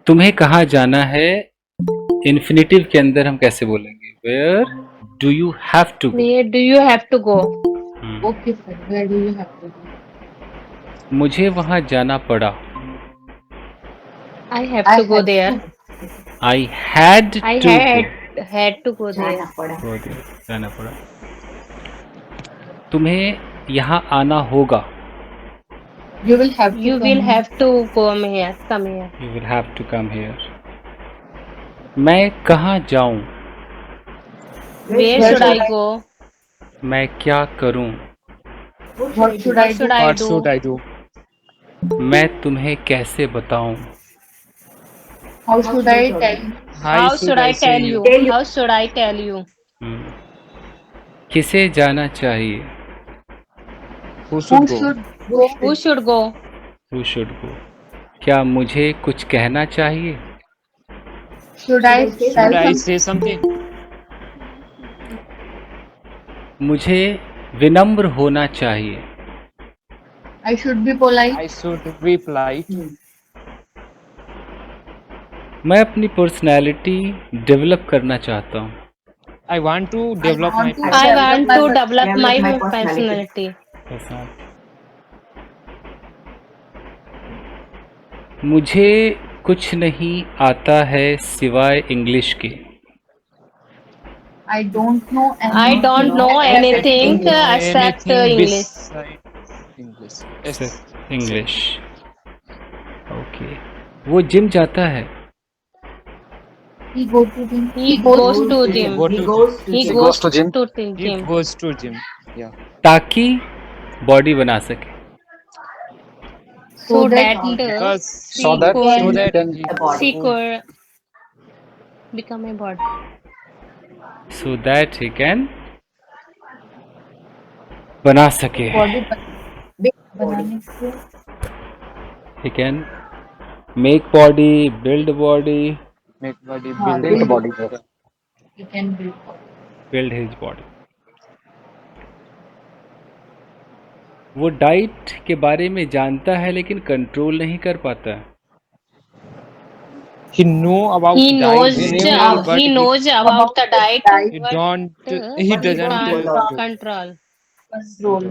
तुम्हें कहाँ जाना है इन्फिनेटिव के अंदर हम कैसे बोलेंगे? Where do you have to go? Where do you have to go? Okay, sir. Where do you have to go? मुझे वहाँ जाना पड़ा। I have to go there. I had I to had to go there. Go, जाना पड़ा। तुम्हें यहाँ आना होगा। You will have to You come will here. have to come here. Come here. You will have to come here. मैं कहाँ जाऊँ? Where should I go? मैं क्या करूँ? What should I What should do? I What do? should I do? मैं तुम्हें कैसे बताऊँ? How should I tell you? How should I say tell you? How should I tell you? किसे जाना चाहिए? Who Who should go? should go? Who should go? Who should go? क्या मुझे कुछ कहना चाहिए? Should I Should tell I some? say something? मुझे विनम्र होना चाहिए। I should be polite. I should reply. मैं अपनी पर्सनैलिटी डेवलप करना चाहता हूँ। I want to develop my want to- I want to develop my personality. मुझे कुछ नहीं आता है सिवाय इंग्लिश के। I don't know. I don't know anything except anything English. beside English. Yes. English. Okay. वो जिम जाता है। He go to gym. He goes to gym. Go to He He goes goes to gym. to He gym. goes to gym. Yeah. ताकि body बना सके। So that Because So that could- so that can she could become a body. So that he can बना सके। Body बनाने से he can make body, build body, make body हाँ, build. build body. he can build. Build his body. वो diet के बारे में जानता है लेकिन कंट्रोल नहीं कर पाता है। He know about He diet knows in general, but he knows about the diet. he don't he doesn't can't control. Control.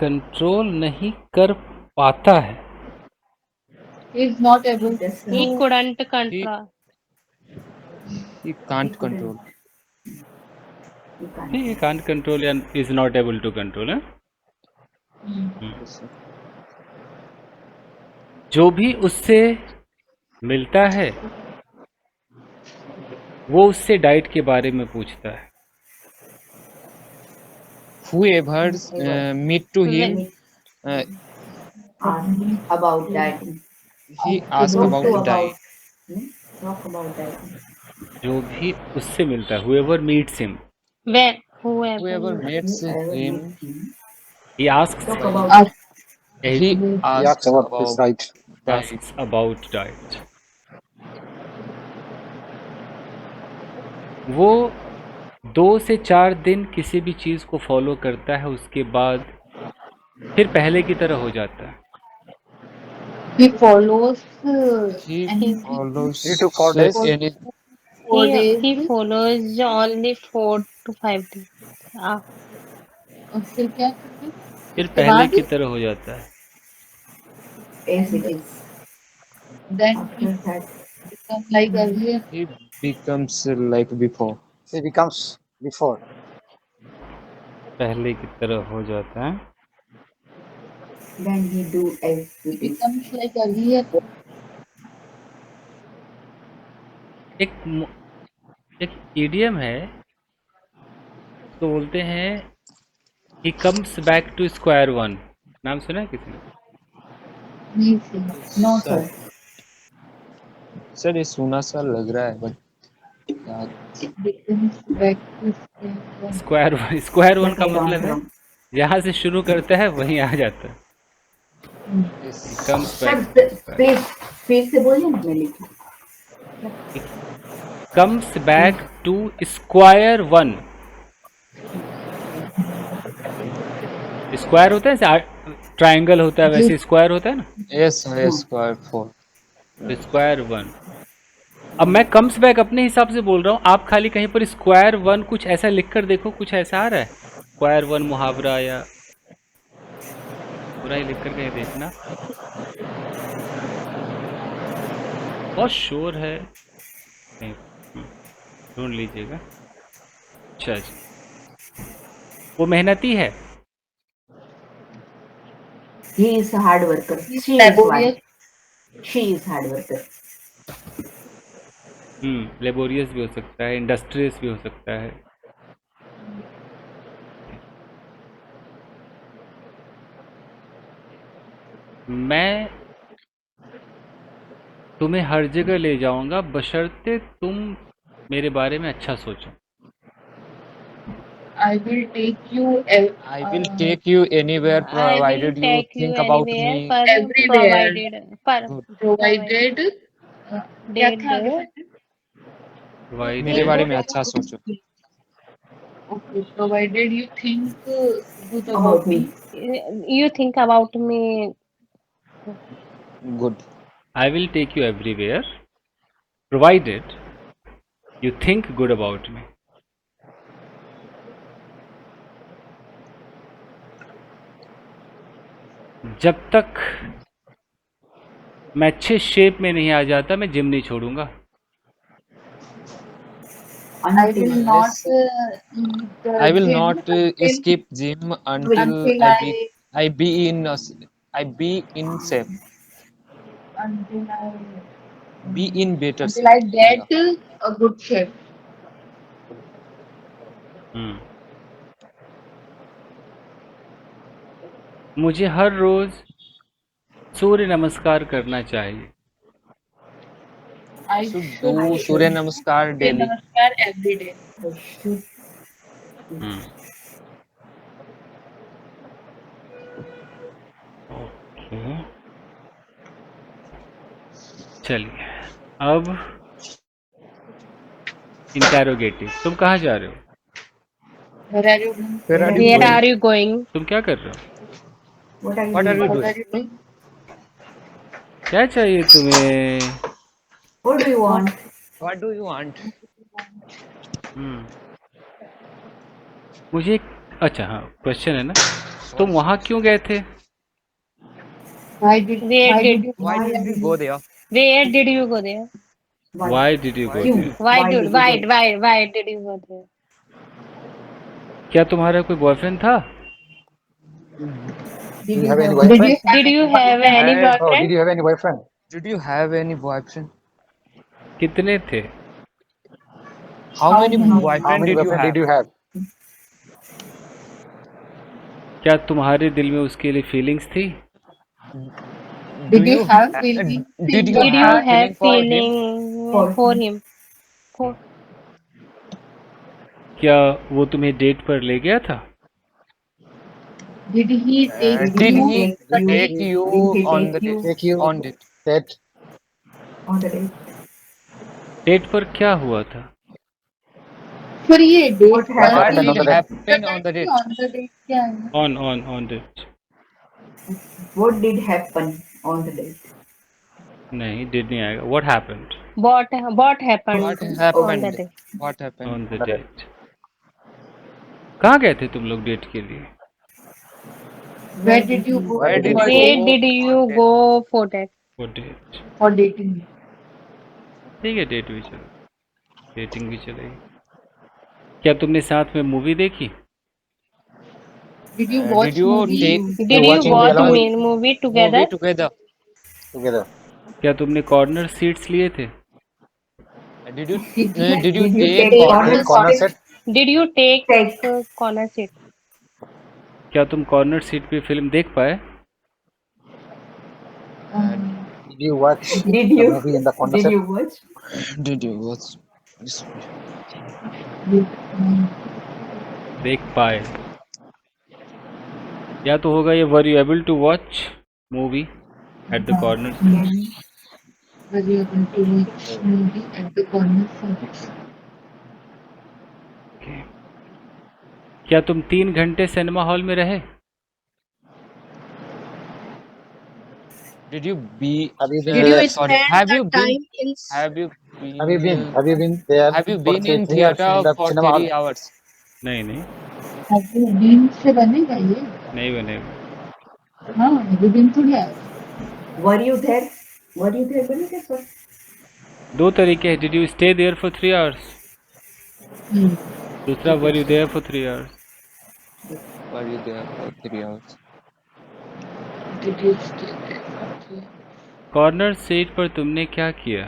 Control नहीं कर पाता है। He is not able to. He couldn't control. he can't control. He can't control या is not able to control है। Yes, sir. जो भी उससे मिलता है वो उससे डाइट के बारे में पूछता है। Whoever meet to him, about that. he ask about diet. Talk about that. जो भी उससे मिलता है, whoever meets him, Whoever Whoever. meets him, he asks Talk about he He asks asks about his about diet. diet. about diet. वो 2 से 4 दिन किसी भी चीज को फॉलो करता है, उसके बाद फिर पहले की तरह हो जाता है। He follows. He anything. follows 3 to 4 days. any 4 He days. follows only 4 to 5 days. और फिर क्या करते हैं? फिर पहले की तरह हो जाता है। as it is. Then he After that, become like earlier. he becomes like before. He becomes before. पहले की तरह हो जाता है। then he do as He it is. becomes like earlier. एक इडियम है तो बोलते हैं he comes back to square one। नाम सुना है किसी ने? नहीं sir. No sir. सर ये सुना सा लग रहा है but It becomes back to square one. Square one का मतलब है जहाँ से शुरू करता है वहीं आ जाता है। Comes सर back फिर से बोलिए ना मैं लिखी. comes back to square one। Square होता है, ट्रायंगल होता है, वैसे स्क्वायर होता है ना। yes yes square 4. Square one. अब मैं कम्स बैक अपने हिसाब से बोल रहा हूँ, आप खाली कहीं पर स्क्वायर वन कुछ ऐसा लिख कर देखो, कुछ ऐसा आ रहा है स्क्वायर वन मुहावरा, या पूरा ही लिख कर कहीं देखना। बहुत शोर है कहीं, ढूंढ लीजिएगा। अच्छा जी, वो मेहनती है। He is a hard worker. He's She is one. laborious. She is hard worker. Laborious भी हो सकता है, इंडस्ट्रियस भी हो सकता है। मैं तुम्हें हर जगह ले जाऊंगा बशर्ते तुम मेरे बारे में अच्छा सोचो। I will take you I will take you anywhere I will provided you take you think about anywhere me पर everywhere. good. Provided क्या था आगे? Why मेरे did बारे में अच्छा सोचो। Okay, provided you think good About about me. me. you think about me? Good. I will take you everywhere provided you think good about me। जब तक मैं अच्छे शेप में नहीं आ जाता मैं जिम नहीं छोड़ूंगा। I will not eat I will gym not until skip gym until I be in shape, until I be in better until shape। I get a good shape. मुझे हर रोज सूर्य नमस्कार करना चाहिए। I should should do Surya Namaskar say daily। namaskar every day. I should. Okay, चलिए अब interrogative. तुम कहाँ जा रहे हो? Where are you going? Where are you Where going? are you going? तुम क्या कर रहे हो? What are you What are doing? you What doing? are you doing? क्या चाहिए तुम्हें? What do you want? What do you want? मुझे अच्छा, हाँ क्वेश्चन है ना, तुम वहाँ क्यों गए थे? Why did Where did Why did we go there? where did you go there? Why did you go क्यों? there? Why Why did did you go? why did you go there? क्या तुम्हारा कोई बॉयफ्रेंड था? Do you have any did boyfriend? you Did you have any Had- Oh, did boyfriend? you have any boyfriend? Did you have any boyfriend? कितने थे? How many How boyfriend many did you boyfriend have? did you have? क्या तुम्हारे दिल में उसके लिए feelings थी? did you have feeling? Did you Did you have have feeling for him? feeling for him? For क्या वो तुम्हें डेट पर ले गया था? Did he take Did you? he take you Did he on take the you date? Take you On date. that on the date? Date पर क्या हुआ था? फिर ये date What पर happened he on the date? happened on the date? on the date क्या है? On date? What did happen on the date? नहीं, डिड नहीं आएगा। What happened what happened What on the happened? day? What happened? On the date? कहाँ गए थे तुम लोग डेट के लिए? Where did you go Where did for you Where go did you on date? go for that? वो date for dating? ठीक है, डेट भी चलो, डेटिंग भी चलेगी। क्या तुमने साथ में मूवी देखी? Did you watch Did you movie? take Did you watching watch along with- movie movie together? together? together? क्या तुमने कॉर्नर सीट्स लिए थे? Did you Did you take take corner? Corner set? Did you take Take. corner seat? क्या तुम corner seat पे film देख पाए? Did you watch Did the you movie in the corner did set? you watch? Did you watch? देख पाए या तो होगा ये were you able to watch movie at the corner seat? Were you able to watch movie at the corner seats? क्या तुम 3 घंटे cinema hall में रहे? Did you be? Have you been Did you there? Sorry. spend Have the you been? time in Have you Have you been? been? Have you been there Have you for been say in 3 hours theater in the for cinema hall? 3 hours? नहीं नहीं, Have you been से बनेगा ये? नहीं बने। हाँ, have you been थोड़ी आया? Were you there? Were you there? बोले क्या सर? दो तरीके हैं, did you stay there for 3 hours, Hmm. दूसरा were you there for 3 hours. Were you there for 3 hours? Did you stay there? Okay. Corner seat पर तुमने क्या किया?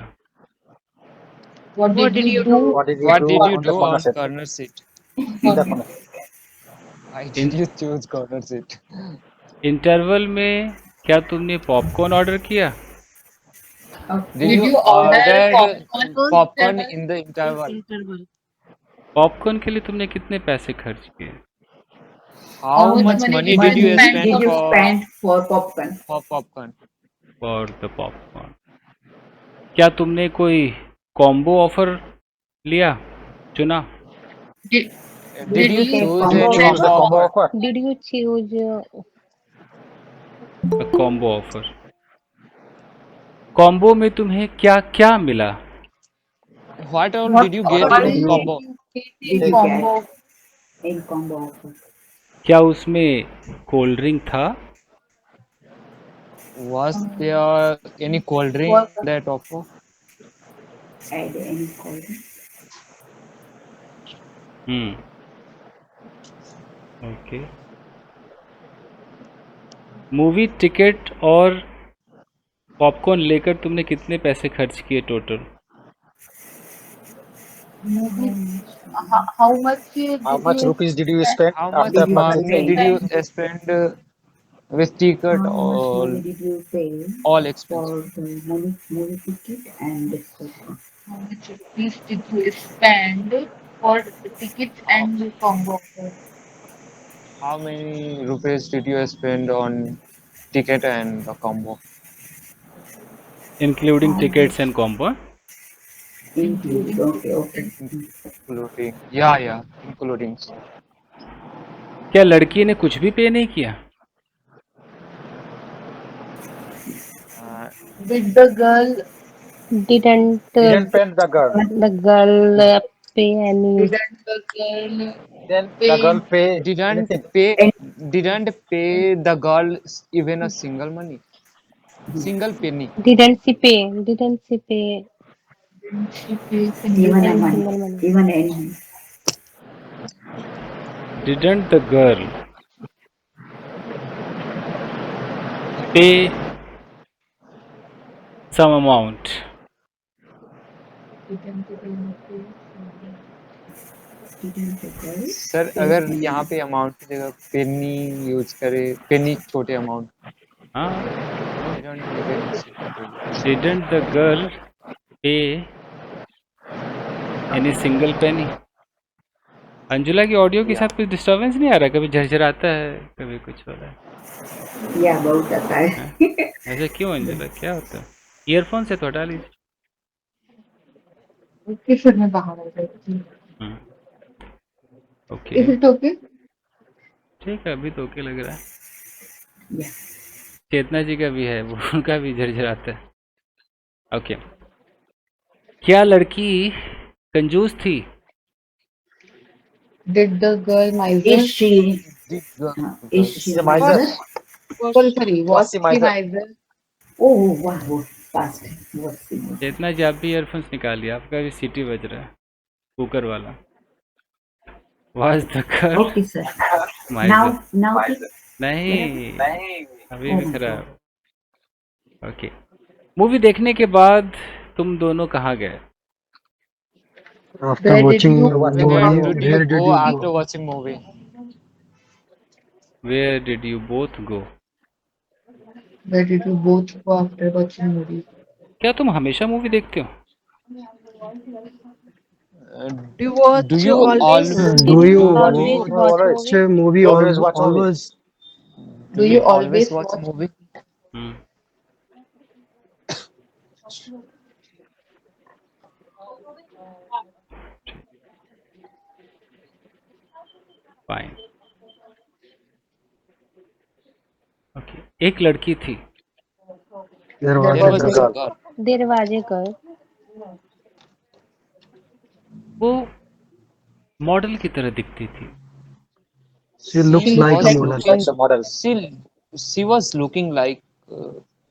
What What did did you you do? do? What did you What do did you on the do corner on set? corner seat? In the corner. Why in did you choose corner seat? Interval में क्या तुमने popcorn order किया? Okay. Did Did you you order ordered popcorn? popcorn Interval. in the interval? Interval. Popcorn के लिए तुमने कितने पैसे खर्च किए? How much money did you Money spend did you for spend for popcorn? popcorn? For the popcorn. क्या तुमने कोई कॉम्बो ऑफर लिया, चुना? Did, Did did you you choose Combo any Choose the combo combo offer? offer. Did you choose a combo offer. Combo में तुम्हें क्या क्या मिला? What all what did you What get all did in you combo? get did in you combo? get in combo offer? क्या उसमें cold drink था? Was there any cold drink Was in that offer? Add any cold drink? Okay. Movie ticket और popcorn लेकर तुमने कितने पैसे खर्च किए total? movie? How much How did much you rupees did you spend? spend How much after Did you money purchasing? pay? did you spend with ticket How much or money did you pay all for expenses? the movie ticket and this popcorn? How much rupees did you spend for the tickets How, and the combo offer? how many rupees did you spend on ticket and the combo? Including How tickets much and combo. included? Including Okay, tickets okay. and Including, yeah, including. क्या लड़की ने कुछ भी पे नहीं किया? Uh, did the girl didn't Didn't pay the girl. the girl pay any didn't the girl Then the pay girl pay didn't anything. pay And didn't pay the girl even a single money, single penny. didn't she pay didn't she pay single even a any money? money, single money? even any. Didn't the girl pay some amount? Didn't the girl pay Didn't the girl sir pay अगर any? यहाँ पे amount की जगह पेनी use करे, पेनी छोटे amount, हाँ, I don't even see it. Didn't the girl पे any single penny? Anjula की ऑडियो के Yeah. साथ कुछ डिस्टरबेंस नहीं आ रहा? कभी झरझराता है, कभी कुछ हो रहा है। Yeah, बहुत आता है. हाँ? ऐसा क्यों अंजुला, क्या होता है? ईयरफोन से तो हटा लीजिए। Okay, फिर मैं बाहर आ जाती हूँ. Okay Is it okay? ठीक है, अभी तो ओके लग रहा है। Yeah. चेतना जी का भी है, वो उनका भी झरझराता है। ओके। क्या लड़की कंजूस थी? Did the girl miser? Is she? Did the Is Is she she a miser? miser? Sorry, Was was she she miser? miser? Oh, wow, fast. Was she miser? चेतना जी आप भी ईयरफोन्स निकालिए, आपका भी सीटी बज रहा है, कुकर वाला। Was the girl Okay, sir. माइजर? Now, नहीं, अभी भी Oh my खराब। ओके। मूवी देखने के बाद तुम दोनों कहाँ गए? After Where did watching you where movie, did you where did go you after go? watching movie? Where did you both go? where did you both go after watching movie? क्या तुम हमेशा मूवी देखते हो? Uh, Do you watch do you always Do did you you always You watch always, watch movie? a movie you always watch movie. always? Do you always watch watch? movie? Hmm, fine. Okay. एक लड़की थी, There दरवाजे was का a girl. girl. दरवाजे कर वो model की तरह दिखती थी। She looks She like a was model. Looks like the model. she was looking like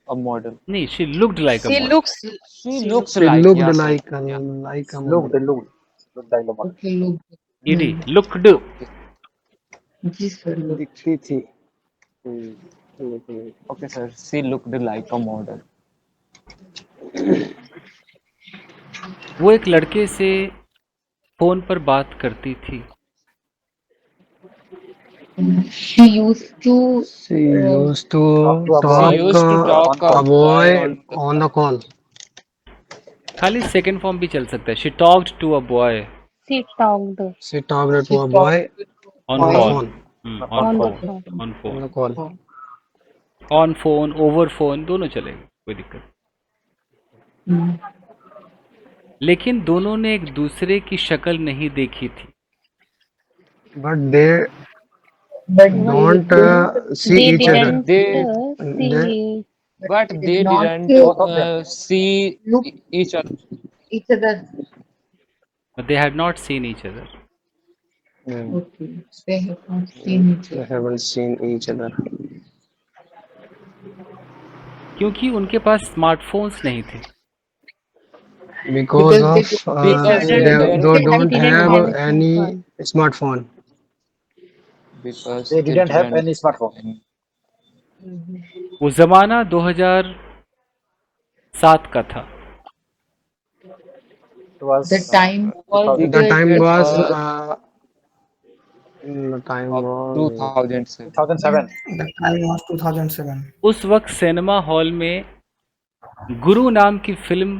a model. नहीं, she looked like a She model. looks. She looks She like, looked yeah, sir. like a Yeah. Looked, model. looked like the model. Okay, look. ईडी looked. Okay. जी sir look. दिखती थी। Okay, sir. She looked like a model. वो एक लड़के से phone पर बात करती थी। She used to She used to Talk to a talk She used to talk a on boy on the on the call. खाली सेकंड फॉर्म भी चल सकता है। She talked to a boy she talked She talked to she a talked boy on on the boy call. phone. On on the phone. Phone on On phone. the call. On phone, over phone, दोनों चलेगा, कोई दिक्कत। Hmm. लेकिन दोनों ने एक दूसरे की शक्ल नहीं देखी थी। But they but don't see they each other. Didn't they see but they they did not didn't both of them. see look each other. each other. They had not seen each other. Okay, they have not seen each They other. haven't seen each other क्योंकि उनके पास smartphones नहीं थे। because Because of Because they, there they they don't didn't have have a any smartphone. smartphone. because They they didn't have didn't any smartphone. वो ज़माना 2007 का था। It was The time was The the time That was was the time of was 2007. 2007. The time was 2007. उस वक्त cinema hall में गुरु नाम की film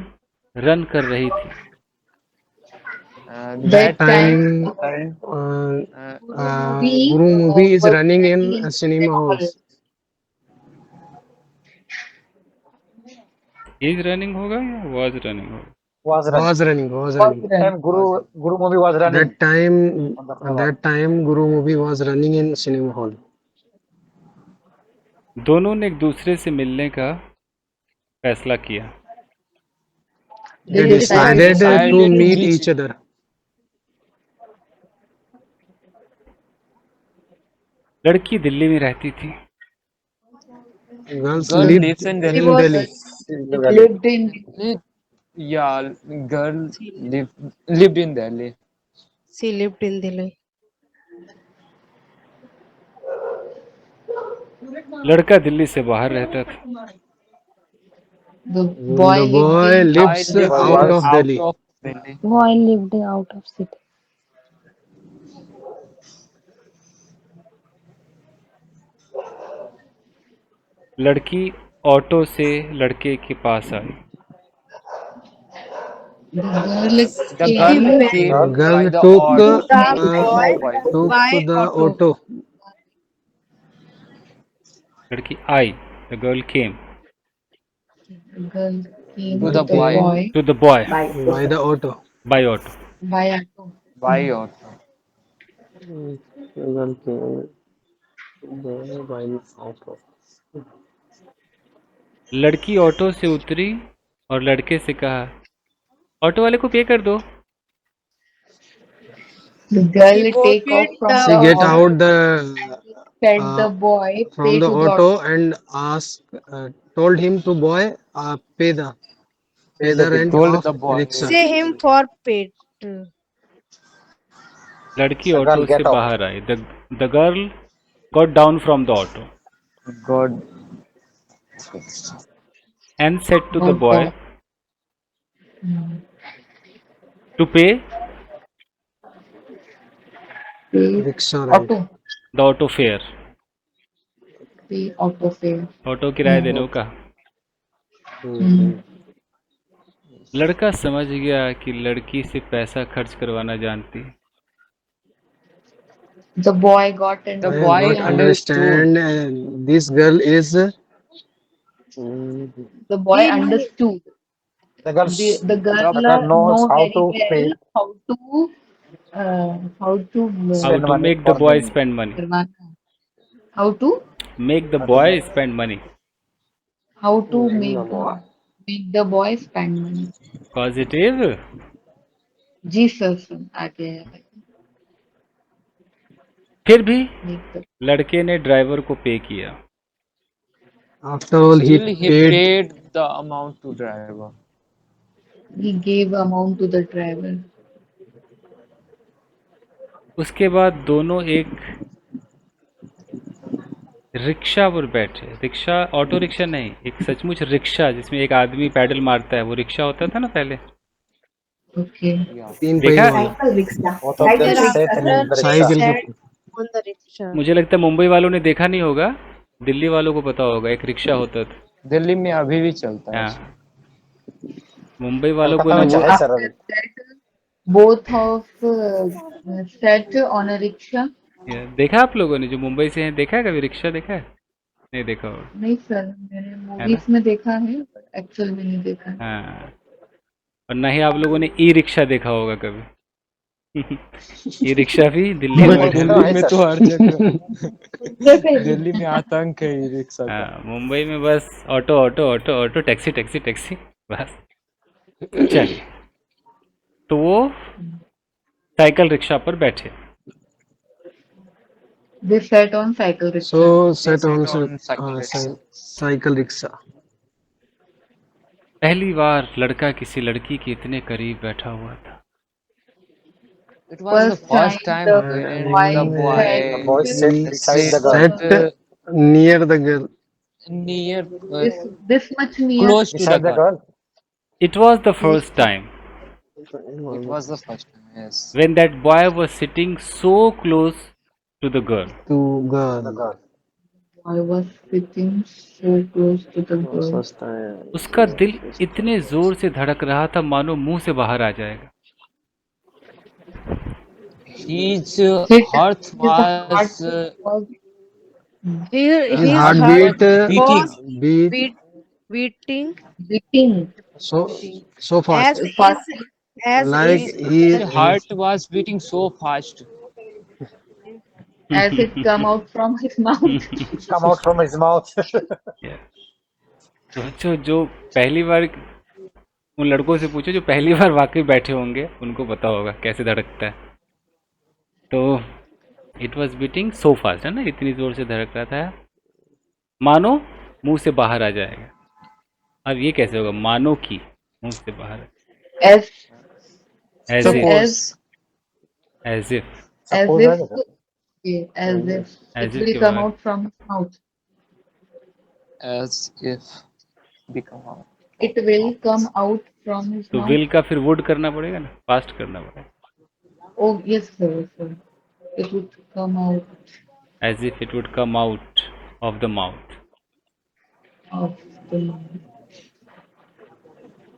run कर रही थी। that that time time movie Guru movie is was running in running in cinema cinema halls. hall. Is running होगा या वाज रनिंग होगा? Was running. Was running. Was running. Time Guru movie was running. That time on the cinema. Guru movie was running in cinema hall. दोनों ने एक दूसरे से मिलने का फैसला किया। They decided to meet each other. लड़की दिल्ली में रहती थी। Girls Girl lived lives in in Delhi. Delhi. Lived in Yeah, girl lived in Delhi. She lived in Delhi. लड़का दिल्ली से बाहर रहता था। the boy The lived boy in lives I lived out of Delhi. of Delhi. Boy lived out of city. लड़की auto से लड़के के पास आई। the girl The came girl came Girl by the took auto. took By the auto. auto. लड़की आई, the girl came the girl came To to the the boy. boy to the boy By By the auto. By auto. by auto. By auto. Girl came by auto. लड़की auto से उतरी और लड़के से कहा, auto वाले को पे कर दो। The girl She take off copied from the She get auto, out the said the uh, boy pay from the to the auto and told him to boy pay the rent Told of the boy. rickshaw. say him for pet. लड़की The auto girl से get off. बाहर आई। The girl got down from the auto God. And said to the auto. Boy to pay Pay Rickshaw rent. auto. The auto fare. Pay auto fare. Auto किराया देने का। लड़का समझ गया कि लड़की से पैसा खर्च करवाना जानती है। The boy got The I boy got understood. understand this girl is the boy He knew. understood. The girl The girl the girl knows know how very to well pay, how to how spend to money make for the boy the spend money. करवाना how to make the boy spend money. How to make the boy spend money. Positive. जी sir आगे है फिर भी make the लड़के ने driver को पे किया। After all, he Still, he paid. paid the amount to driver. he gave amount to the driver. उसके बाद दोनों एक रिक्शा पर बैठे। रिक्शा, ऑटो रिक्शा नहीं, एक सचमुच रिक्शा जिसमें एक आदमी पैडल मारता है, वो रिक्शा होता था ना पहले। Okay. Yeah. तीन देखा? पहिए वाला। Cycle rickshaw. Both of them Cycle sat rickshaw. in the cycle rickshaw. के Sat on the rickshaw. मुझे लगता है मुंबई वालों ने देखा नहीं होगा, दिल्ली वालों को पता होगा, एक रिक्शा होता था। दिल्ली में अभी भी चलता है। हाँ, मुंबई वालों को कलकत्ता ना में वो चाहे सर After अभी। that, both of sat on a rickshaw. ये देखा आप लोगों ने जो मुंबई से हैं, देखा है कभी रिक्शा देखा है? नहीं देखा होगा। नहीं सर मैंने मूवीज में देखा है एक्चुअल में नहीं देखा है। हाँ, और ना ही आप लोगों ने ई रिक्शा देखा होगा कभी। ई रिक्शा भी दिल्ली में वो बैठा तो था। है में सर। तो हर जगह दिल्ली में आतंक है ई रिक्शा का। हाँ, मुंबई में बस auto auto auto auto, taxi taxi taxi, बस। चलिए, तो वो साइकिल रिक्शा पर बैठे। They sat on cycle rickshaw. So sat on cycle rickshaw. cycle rickshaw. पहली बार लड़का किसी लड़की के इतने करीब बैठा हुआ था। It was the first time the when boy the The boy boy sat beside the girl. Sat near the girl. near this much near. close to the Beside the girl. girl. It was the first time It was the first time. Yes. when that boy was sitting so close to the girl. To The girl. girl. I was sitting so close to the girl. उसका दिल इतने जोर से धड़क रहा था मानो मुंह से बाहर आ जाएगा। His His heart heart was was His His heartbeat was beat beating beating so fast. as fast as Like his his heart was beating so fast. as it come out from his mouth. Come out from his mouth. तो जो पहली बार, उन लड़कों से पूछो जो पहली बार वाकई बैठे होंगे, उनको पता होगा कैसे धड़कता है। तो it was beating so fast, है ना, इतनी जोर से धड़क रहा था मानो मुंह से बाहर आ जाएगा। अब ये कैसे होगा, मानो की मुंह से बाहर, as as if, as as if, as Suppose if है as if As it if will के come बाद। out from his mouth. As if become out. It will come out from his तो mouth. विल का फिर would करना पड़ेगा ना, fast करना पड़ेगा। Oh yes sir, sir. It would come out as if it would come out of the mouth. of the mouth.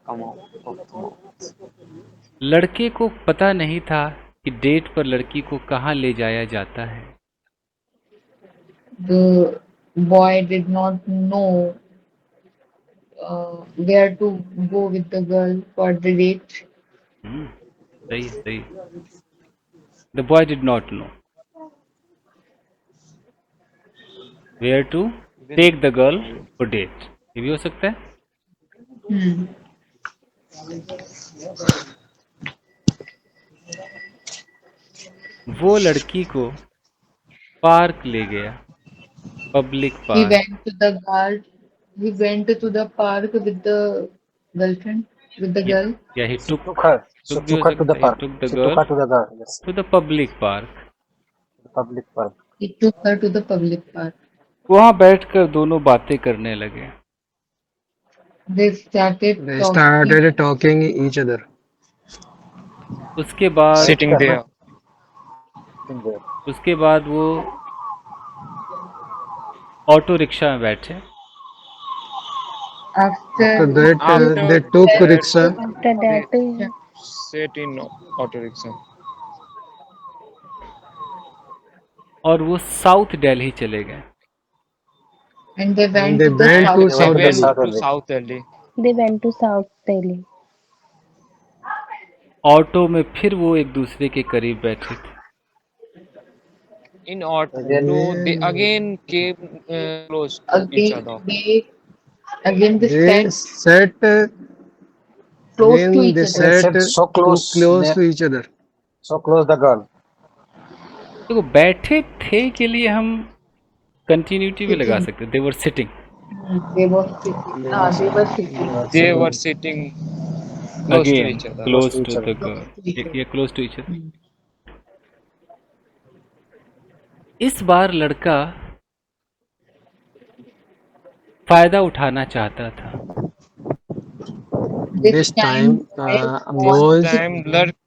Come out of the mouth. लड़के को पता नहीं था कि डेट पर लड़की को कहाँ ले जाया जाता है। The boy did not know where to go with the girl for the date. सही सही। The boy did not know where to take the girl for date, ये भी हो सकता है। Hmm. वो लड़की को पार्क ले गया, public He park. went to the guard. He went to the park with the girlfriend, with the girl. या ही टुक Took her. So भी हो took her to the सकता है, park. took the She took girl her to the girl. Yes. To the public park. Public park. He took her to the public park. वहाँ बैठकर दोनों बातें करने लगे। They started They talking. started talking each other. उसके बाद Sitting there. In there. उसके बाद वो ऑटो रिक्शा में बैठे। After After that, After they took that, rickshaw. After that, Sit in auto rickshaw. और वो साउथ दिल्ली चले गए। and they went They to the went to south. They South went South to Delhi. South Delhi. they went to South Delhi. Auto में फिर वो एक दूसरे के करीब बैठे थे। In auto, Again. they again came close to each Again, other. they Again, they They sat sat. close to Then each they other. sat Sat so too close, close they to each other. so close the girl. देखो बैठे थे के लिए हम continuity भी लगा Sitting. सकते, they were sitting. They were sitting. They Ah, were they were sitting. sitting. They were sitting close to again each other. Close close to to each other. The Close to each girl, ये other. Close to each other. Hmm. इस बार लड़का फायदा उठाना चाहता था। This time, boy boys Time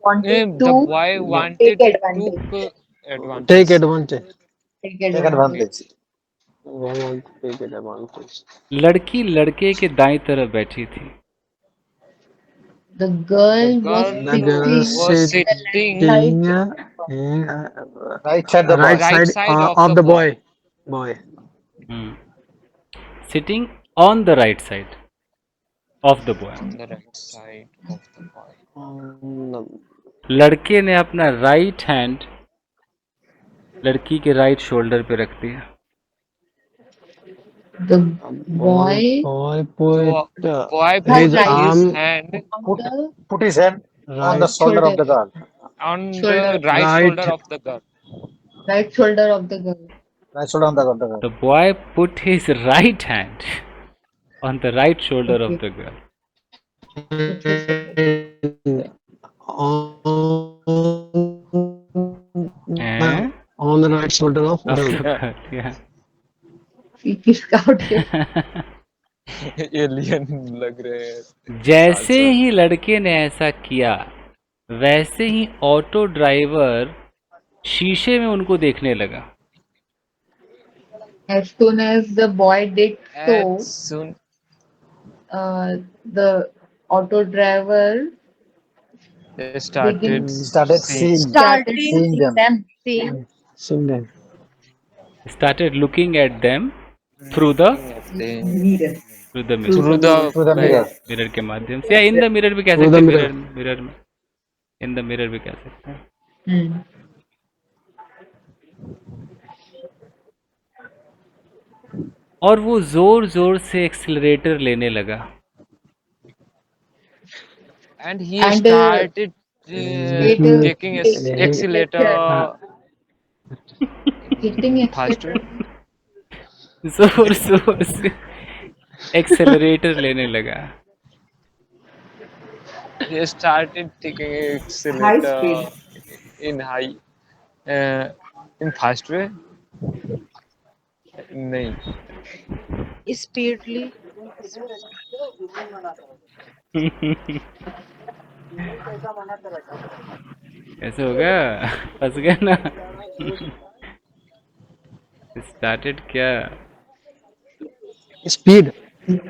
wanted the to boy take wanted advantage. to advantage. take advantage. Take Take advantage. advantage. They want to take advantage. लड़की लड़के के दाईं तरफ बैठी थी। The girl The was girl The girl was sitting sitting sitting side in Right side the boy. right right side side of the boy. Boy. Sitting on the right side of the boy. on the right side of the boy. लड़के ने अपना right hand लड़की के right shoulder पे रख दिया। the boy Boy So put boy his put his arm hand on the Put his hand on the right shoulder of the girl. on Shoulder. the right Right. shoulder of the girl. right shoulder of the girl. Right shoulder on the girl. The boy put his right hand on the right shoulder of the girl. on the right shoulder of girl. Freaky scout here. Alien लग रहे हैं। जैसे ही लड़के ने ऐसा किया वैसे ही auto driver शीशे में उनको देखने लगा। As soon as the boy did so, As soon the auto driver they started Started seeing Starting them. seeing Seeing them. Started looking at them through the they mirror. through the mirror, through the Through the mirror. Mirror के माध्यम से या in the mirror भी कह Through सकते the हैं। mirror. Mirror में in the mirror भी कह सकते हैं। Hmm. और वो जोर जोर से एक्सीलरेटर लेने लगा। and he And, started it, taking accelerator Hitting fast accelerator. जोर जोर से एक्सेलरेटर लेने लगा। he started taking High accelerator speed. in high in fast way. नहीं speedily. कैसे होगा? फंस गया ना। स्टार्टेड क्या? Speed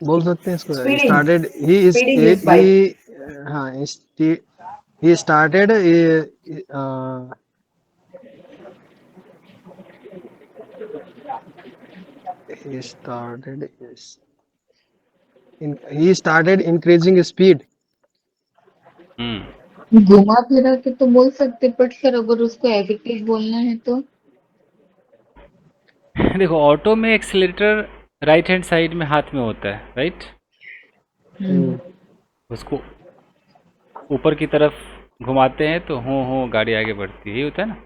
बोल सकते हैं इसको। Speeding. Started Speeding his bike. he started he started increasing speed. घुमा फिरा के तो बोल सकते, बट सर अगर उसको एडिटिव बोलना है तो देखो ऑटो में एक्सीलरेटर राइट हैंड साइड में हाथ में होता है, राइट? उसको ऊपर की तरफ घुमाते हैं तो हो गाड़ी आगे बढ़ती है, ये होता है ना।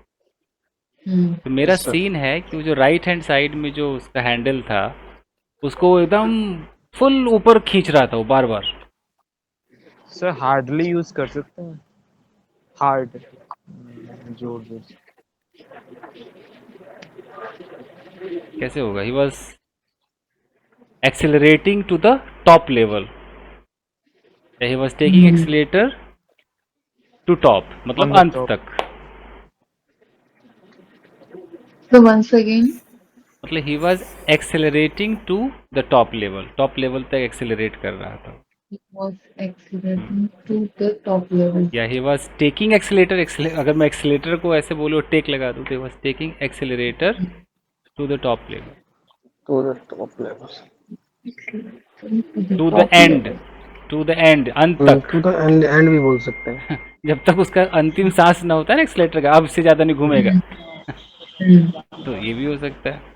तो मेरा सीन है कि वो जो राइट हैंड साइड में जो उसका हैंडल था उसको एकदम फुल ऊपर खींच रहा था वो बार बार। सर हार्डली यूज कर सकते हैं। हार्ड जोर जोर से कैसे होगा? He was accelerating to the top level, he was taking accelerator to top, मतलब On the अंत top. तक। so once again मतलब he was accelerating to the top level, top level तक एक्सेलरेट कर रहा था। he was accelerating to the top level. या ही was taking accelerator, अगर मैं एक्सीलेटर को ऐसे बोलो टेक लगा दूँ तो he was taking accelerator to the top level, To the top level. To the end, to the end, अंत तक। To the end भी बोल सकते हैं। जब तक उसका अंतिम सांस ना होता है ना एक्सीलेटर का, अब से ज्यादा नहीं घूमेगा। तो ये भी हो सकता है।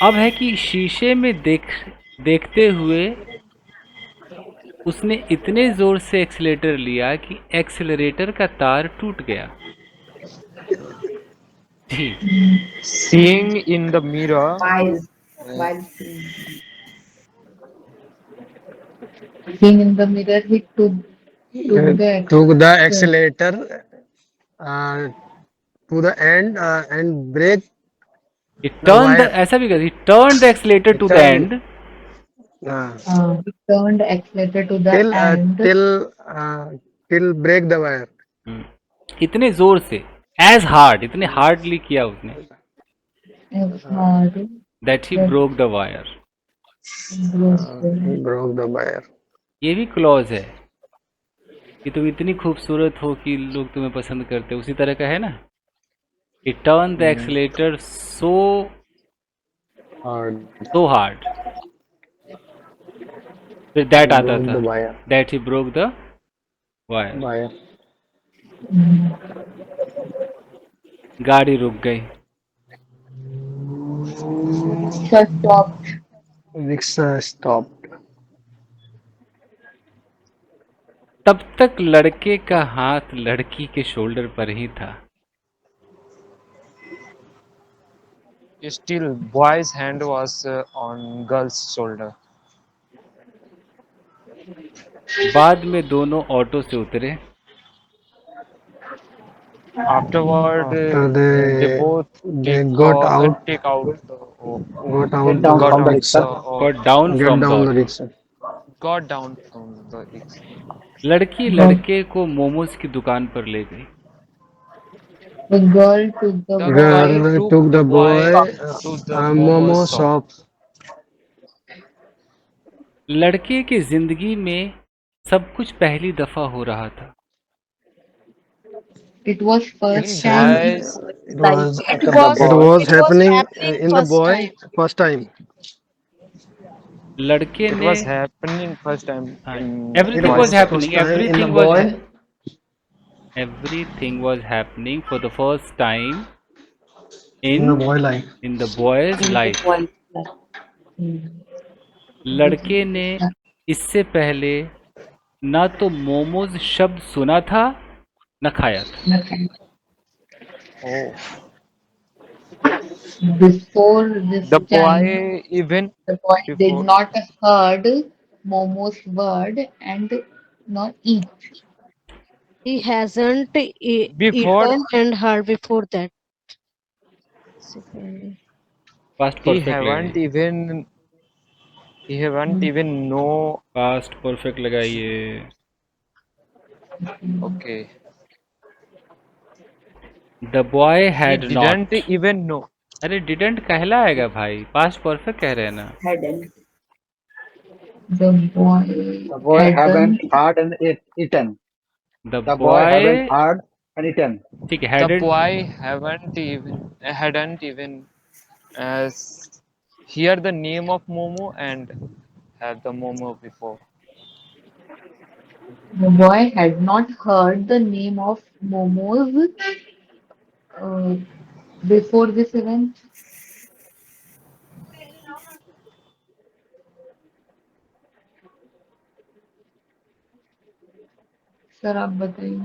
अब है कि शीशे में देखते हुए उसने इतने जोर से एक्सीलेटर लिया कि एक्सीलरेटर का तार टूट गया। जी। Seeing in the mirror, While seeing in the mirror, he took the took the accelerator to the end and brake He the turned the wire. ऐसा भी कर he turned the accelerator to the Turned. end he turned accelerator to the till end. till break the wire. इतने जोर से as hard इतने hardly किया उसने As hard that he broke the wire। Broke the wire. ये भी clause है कि तुम इतनी खूबसूरत हो कि लोग तुम्हें पसंद करते, उसी तरह का है ना। He turned the accelerator so Hard. hard फिर that आता Broke था the wire. that he broke the wire। Wire. गाड़ी रुक गई। stopped. Rickshaw stopped. तब तक लड़के का हाथ लड़की के शोल्डर पर ही था। still boy's hand was on girl's shoulder. बाद में दोनों ऑटो से उतरे। Afterward, After they both they got out, take out got out, down got from the out rickshaw. got down get from the down the auto। rickshaw. got down from the rickshaw. लड़की लड़के को मोमोज की दुकान पर ले गई। The girl took the The boy. Girl took the boy to the momo shop. लड़के की जिंदगी में सब कुछ पहली दफा हो रहा था। It was first It time. has It was It was happening happening in the first boy time. first time. लड़के it ने was happening first time in everything It was was happening first time in the everything was boy. everything was happening for the first time In the in boy life. in the boy's life। लड़के ने इससे पहले ना तो मोमोज शब्द सुना था न खाया था। oh Before this the time, boy even the boy before did not heard Momo's word and not eat. He hasn't before eaten and heard before that. Secondly. Past he perfect haven't लगाइए even he haven't even know past perfect लगाइए। okay the boy he had didn't not. even know अरे didn't कहलाएगा भाई, past perfect कह रहे हैं ना। The boy The boy haven't hadn't had and eaten. The The boy boy haven't had and eaten. ठीक है the hadn't boy hadn't even hear the name of Momo and have the Momo before. the boy had not heard the name of Momo's before this event. Sir आप बताइए।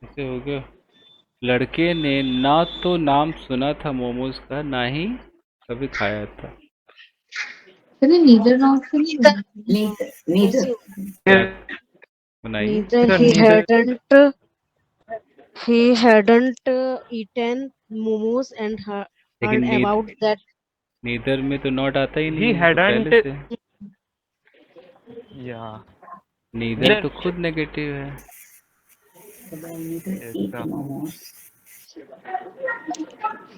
ऐसे हो गया। लड़के ने ना तो नाम सुना था मोमोज का ना ही कभी खाया था। चलिए neither not से नहीं Neither बनाइए। he hadn't eaten momos and heard लेकिन about that. नीदर में तो नॉट आता ही नहीं He है, तो hadn't- पहले से Yeah. नीदर तो खुद नेगेटिव है।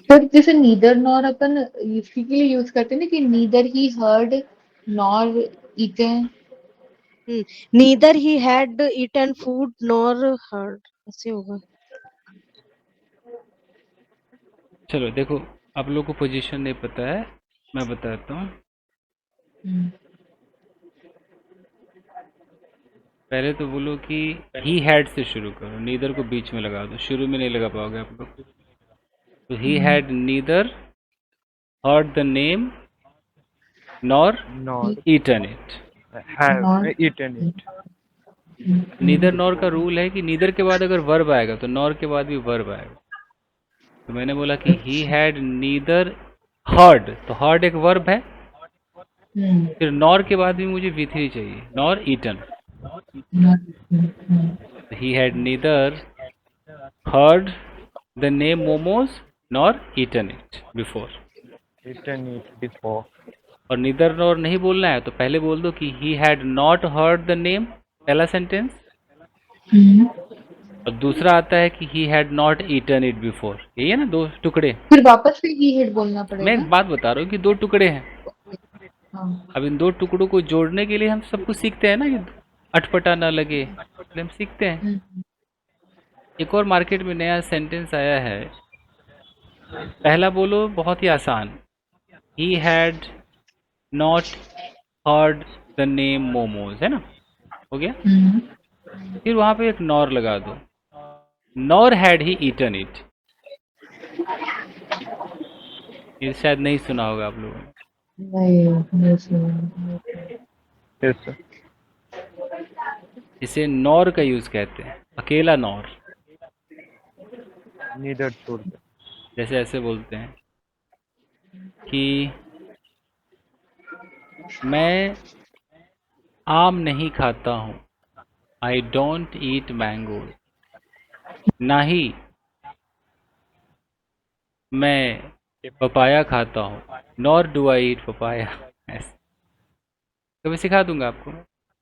सर जैसे neither nor अपन इसी के लिए यूज करते हैं ना कि neither he heard nor eaten। Neither he had eaten food nor heard. ऐसे होगा। चलो देखो, आप लोग को पोजीशन नहीं पता है, मैं बताता हूँ। पहले तो बोलो कि ही हैड से शुरू करो, नीदर को बीच में लगा दो, शुरू में नहीं लगा पाओगे आप लोग। So he had neither heard the name nor nor eaten it. have Nor- eaten it. Neither nor का रूल है कि नीदर के बाद अगर वर्ब आएगा तो नॉर के बाद भी वर्ब आएगा। तो मैंने बोला कि ही हैड नीदर हर्ड, तो हर्ड एक वर्ब है, हम्म, फिर नॉर के बाद भी मुझे V3 चाहिए, nor eaten. He had neither heard the name momos nor eaten it before. Eaten it before. और नीदर नॉर नहीं बोलना है तो पहले बोल दो कि he had not heard the name, पहला सेंटेंस। और दूसरा आता है कि he had not eaten it before, यही है ना, दो टुकड़े। फिर वापस से ही हेड बोलना मैं पड़ेगा। एक बात बता रहा हूँ कि दो टुकड़े हैं। हाँ, अब इन दो टुकड़ों को जोड़ने के लिए हम सब कुछ सीखते हैं ना कि अटपटा ना लगे, इसलिए हम सीखते हैं। एक और मार्केट में नया सेंटेंस आया है, पहला बोलो बहुत ही आसान, ही had not heard the name momos, है ना, हो गया। फिर वहां पे एक नॉर लगा दो, nor had he eaten it. ये शायद नहीं सुना होगा आप लोगों ने। नहीं सुना। Yes, sir. इसे नॉर का यूज कहते हैं, अकेला नॉर, Neither should. जैसे ऐसे बोलते हैं कि मैं आम नहीं खाता हूँ, आई डोंट ईट मैंगो। ना ही मैं पपाया खाता हूँ, nor do I eat papaya. कभी सिखा दूंगा आपको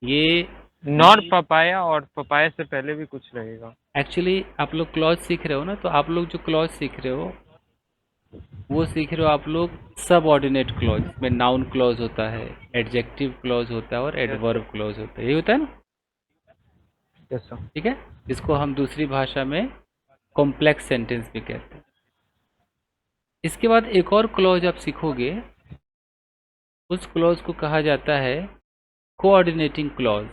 ये। Not papaya और papaya से पहले भी कुछ रहेगा। एक्चुअली आप लोग क्लॉज सीख रहे हो ना, तो आप लोग जो क्लॉज सीख रहे हो वो सीख रहे हो आप लोग सब ऑर्डिनेट क्लॉज में। नाउन क्लॉज होता है, एडजेक्टिव क्लॉज होता है और एडवर्ब क्लॉज होता है, यही होता है ना, Yes, sir. ठीक है। इसको हम दूसरी भाषा में कॉम्प्लेक्स सेंटेंस भी कहते हैं। इसके बाद एक और क्लॉज आप सीखोगे, उस क्लॉज को कहा जाता है कोऑर्डिनेटिंग क्लॉज।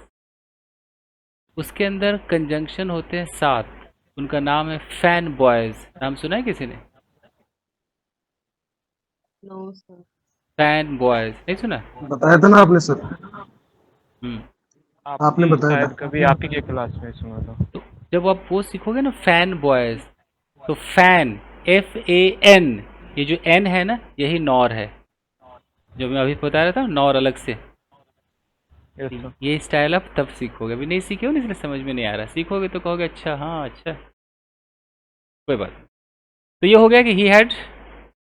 उसके अंदर कंजंक्शन होते हैं 7, उनका नाम है फैन बॉयज। नाम सुना है किसी ने? No, sir. फैन बॉयज नहीं सुना? बताया था ना आपने सर, हम्म। आपने बताया शायद था। कभी आप ही के क्लास में सुना था। तो जब आप वो सीखोगे ना फैन बॉयज, तो फैन FAN, ये जो N है ना यही नॉर है, जो मैं अभी बता रहा था नॉर अलग से। Yes, sir. ये स्टाइल आप तब सीखोगे, अभी नहीं सीखे हो ना इसलिए समझ में नहीं आ रहा। सीखोगे तो कहोगे अच्छा, हाँ अच्छा, कोई बात। तो ये हो गया कि he had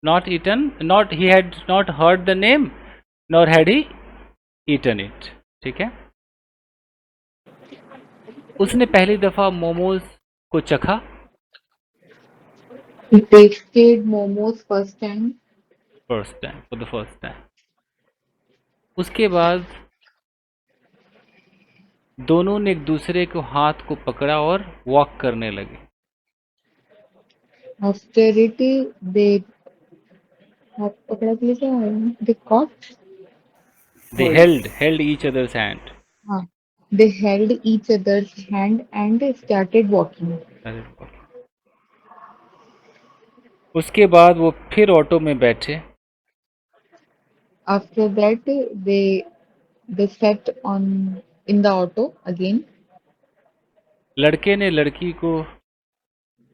not eaten, not he had not heard the name nor had he eaten it, ठीक है। उसने पहली दफा मोमोज को चखा, He tasted momos first time. First time, for the first time. उसके बाद दोनों ने एक दूसरे को हाथ को पकड़ा और वॉक करने लगे। Austerity, they हाथ पकड़ा के लिए क्या है? They caught. They held each others hand. हाँ, they held each other's hand and started walking. उसके बाद वो फिर ऑटो में बैठे, After that, they sat on in the auto again. लड़के ने लड़की को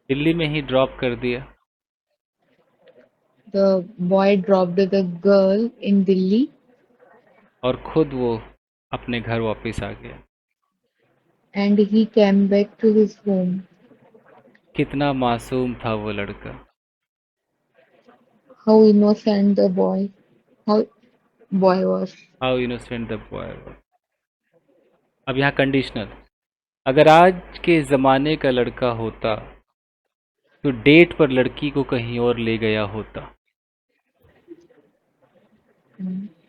दिल्ली में ही ड्रॉप कर दिया, The boy dropped the girl in Delhi और खुद वो अपने घर वापस आ गया। and he came back to his home. कितना मासूम था वो लड़का। How innocent the boy, how boy was. How innocent the boy. अब यहाँ कंडीशनल, अगर आज के ज़माने का लड़का होता तो डेट पर लड़की को कहीं और ले गया होता।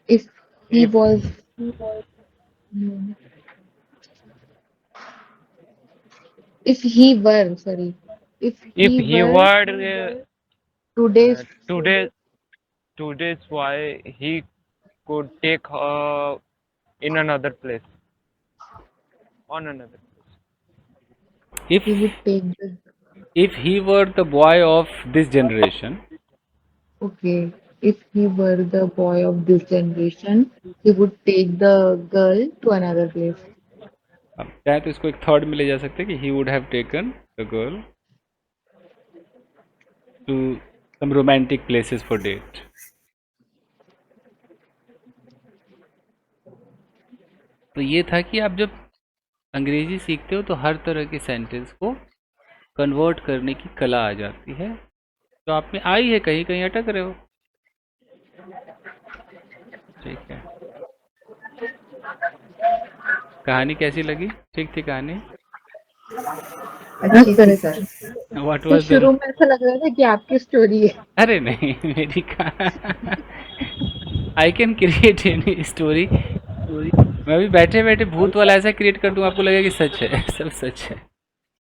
If he If- was, if he were, sorry, if he were today's, today's why he could take her in another place, on another place. If he would take the, if he were the boy of this generation, Okay. If he were the boy of this generation, he would take the girl to another place. अब चाहे तो इसको एक third में ले जा सकते हैं कि he would have taken the girl to some romantic places for date. तो ये था कि आप जब अंग्रेजी सीखते हो तो हर तरह के सेंटेंस को कन्वर्ट करने की कला आ जाती है, तो आप में आई है, कहीं कहीं अटक रहे हो। ठीक है, कहानी कैसी लगी? ठीक थी कहानी? अच्छी तरह सर। व्हाट तो वाज शुरू द में ऐसा लग रहा था कि आपकी स्टोरी है। अरे नहीं, मेरी I can create any story. मैं भी बैठे बैठे भूत वाला ऐसा क्रिएट कर दूं आपको लगेगा कि सच है, सब सच है।